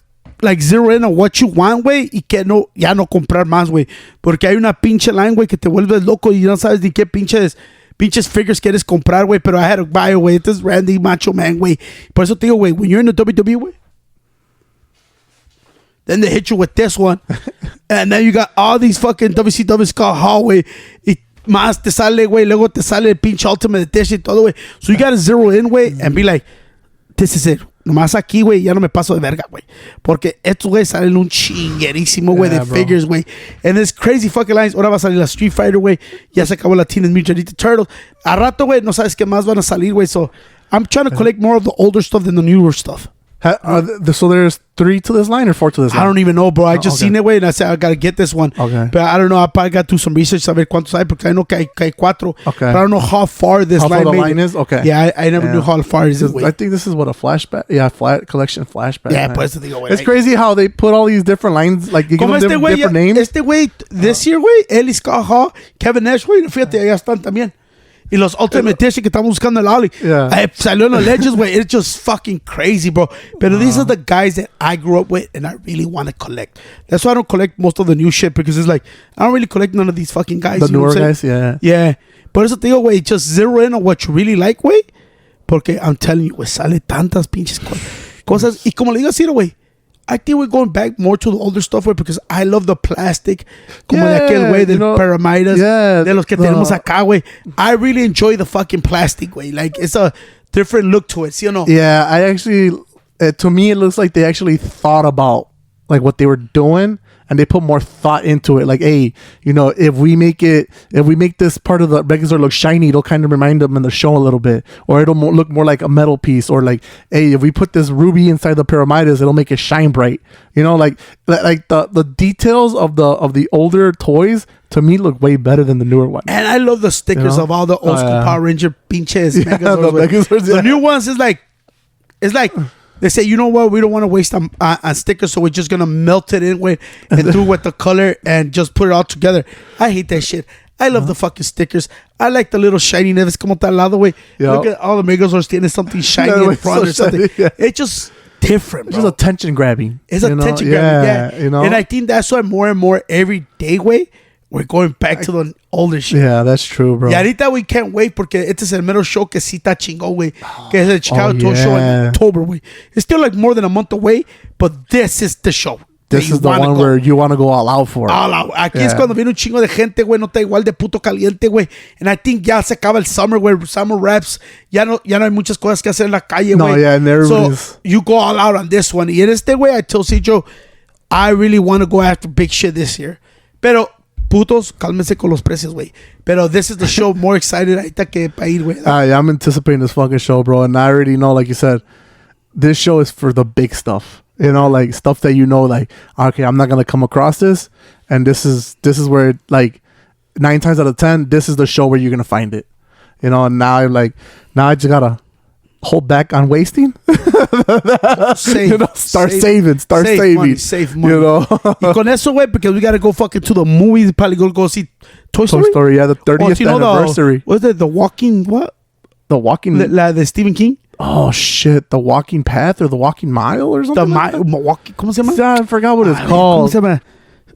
like zero in on what you want, güey, y que ya no comprar más, güey. Porque hay una pinche line, güey, que te vuelves loco y no sabes ni qué pinches figures quieres comprar, güey. Pero I had to buy, güey. Este es Randy Macho Man, güey. Por eso te digo, güey, when you're in the WWE, güey, then they hit you with this one. And then you got all these fucking WCW Scott Hall, güey. Y más te sale, güey. Luego te sale el pinche Ultimate Edition y todo, güey. So you gotta zero in, güey, and be like, this is it. Nomás aquí, güey, ya no me paso de verga, güey. Porque estos, güey, salen un chinguerísimo, güey, de figures, güey. And this crazy fucking lines. Ahora va a salir la Street Fighter, güey. Ya se acabó la Teenage Mutant Ninja Turtles. A rato, güey, no sabes qué más van a salir, güey. So I'm trying to collect more of the older stuff than the newer stuff. So there's 3 to this line or 4 to this line? I don't even know, bro. I just seen it, güey, and I said, I gotta get this one. Okay. But I don't know. I probably gotta do some research, saber cuántos hay, porque I know que hay 4. Okay. But I don't know how far this line the line is? Okay. Yeah, I never knew how far it is. I think this is what a flashback. Yeah, collection flashback. Yeah, pues te digo, güey. It's crazy how they put all these different lines, like you give them different names. Este güey, this year, güey, Eli Scott Hall, Kevin Nash, güey, fíjate, allá están también. Y los Ultimate Edition que estamos buscando el Ollie. Yeah. Salió en los Legends, güey. It's just fucking crazy, bro. But these are the guys that I grew up with and I really want to collect. That's why I don't collect most of the new shit, because it's like, I don't really collect none of these fucking guys. The newer guys, yeah. Yeah. Por eso te digo, güey, just zero in on what you really like, güey. Porque I'm telling you, güey, sale tantas pinches cosas. cosas. Y como le digo así, güey, I think we're going back more to the older stuff, güey, because I love the plastic. Como de aquel, güey, del pyramidas. Yeah, de los que tenemos acá, güey. I really enjoy the fucking plastic, güey. Like, it's a different look to it, ¿sí o no? Yeah, I actually, to me, it looks like they actually thought about, like, what they were doing. And they put more thought into it. Like, hey, you know, if we make this part of the regular look shiny, it'll kind of remind them in the show a little bit. Or it'll look more like a metal piece. Or like, hey, if we put this ruby inside the pyramidas, it'll make it shine bright. You know, like the details of the older toys, to me, look way better than the newer ones. And I love the stickers of all the old school Power Ranger pinches. Yeah, the new ones is like, it's like, they say, you know what? We don't want to waste on stickers, so we're just gonna melt it in with and do with the color and just put it all together. I hate that shit. I love the fucking stickers. I like the little shiny neves como está al lado, way. Look at all the Megazords tienen something shiny in front or something. Yeah. It's just different, bro. It's just attention grabbing. It's attention grabbing, yeah. You know? And I think that's why more and more every day, way, we're going back to the older shit. Yeah, that's true, bro. Y ahorita we can't wait porque este es el mero show que sí está chingón, güey. Que es el Chicago Toy Show in October, güey. It's still like more than a month away, but this is the show. This is the one where you want to go all out for. All out. Aquí es cuando viene un chingo de gente, güey. No está igual de puto caliente, güey. And I think ya se acaba el summer, güey. Summer wraps. Ya no hay muchas cosas que hacer en la calle, güey. No, yeah, and everybody's... So, you go all out on this one. Y en este, güey, I told Cicho, I really want to go after big shit this year. Pero... putos, cálmense con los precios, güey. Pero this is the show more excited ahorita que para ir, güey. Yeah, I'm anticipating this fucking show, bro. And I already know, like you said, this show is for the big stuff. You know, like stuff that you know, like, okay, I'm not going to come across this. And this is where, like, 9 times out of 10, this is the show where you're going to find it. You know, and now I just got to hold back on wasting. Save, you know, start saving. Save money. You know. Y con eso, güey, because we gotta go fucking to the movies. Probably go see Toy Story. Yeah, the 30th anniversary. What's it? The Walking what? The Walking. The Stephen King. Oh shit! The Walking Path or the Walking Mile or something. ¿Cómo se llama? Yeah, I forgot what it's called. ¿Cómo se llama?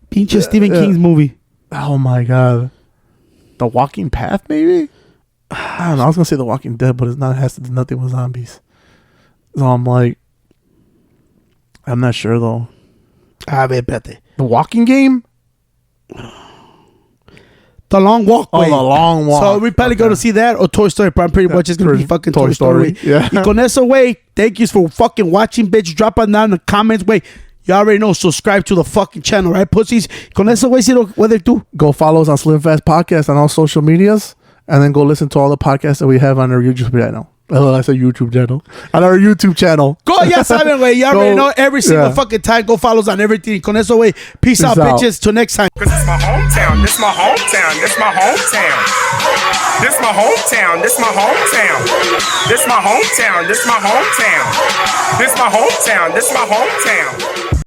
Pinche Stephen King's movie. Oh my god. The Walking Path, maybe. I don't know. I was gonna say The Walking Dead, but it's not. It has to do nothing with zombies. So I'm like, I'm not sure though. A ver, espérate. The Walking Game. The Long Walk. Oh, The Long Walk. So we probably go to see that or Toy Story. But I'm pretty much it's gonna be fucking Toy Story. Yeah. Y con eso, güey, thank you for fucking watching, bitch. Drop on down in the comments, güey. You already know. Subscribe to the fucking channel, right, pussies? Con eso, güey, si what they do? Go follow us on Slim Fast Podcast on all social medias. And then go listen to all the podcasts that we have on our YouTube channel. Oh, I said YouTube channel. On our YouTube channel. Go, ya saben, güey. You already know every single fucking time. Go follow us on everything. Con eso, güey. Peace out, bitches. Till next time. Cause it's my hometown. This my hometown. This my hometown. This my hometown. This my hometown. This my hometown. This my hometown. This my hometown. This my hometown.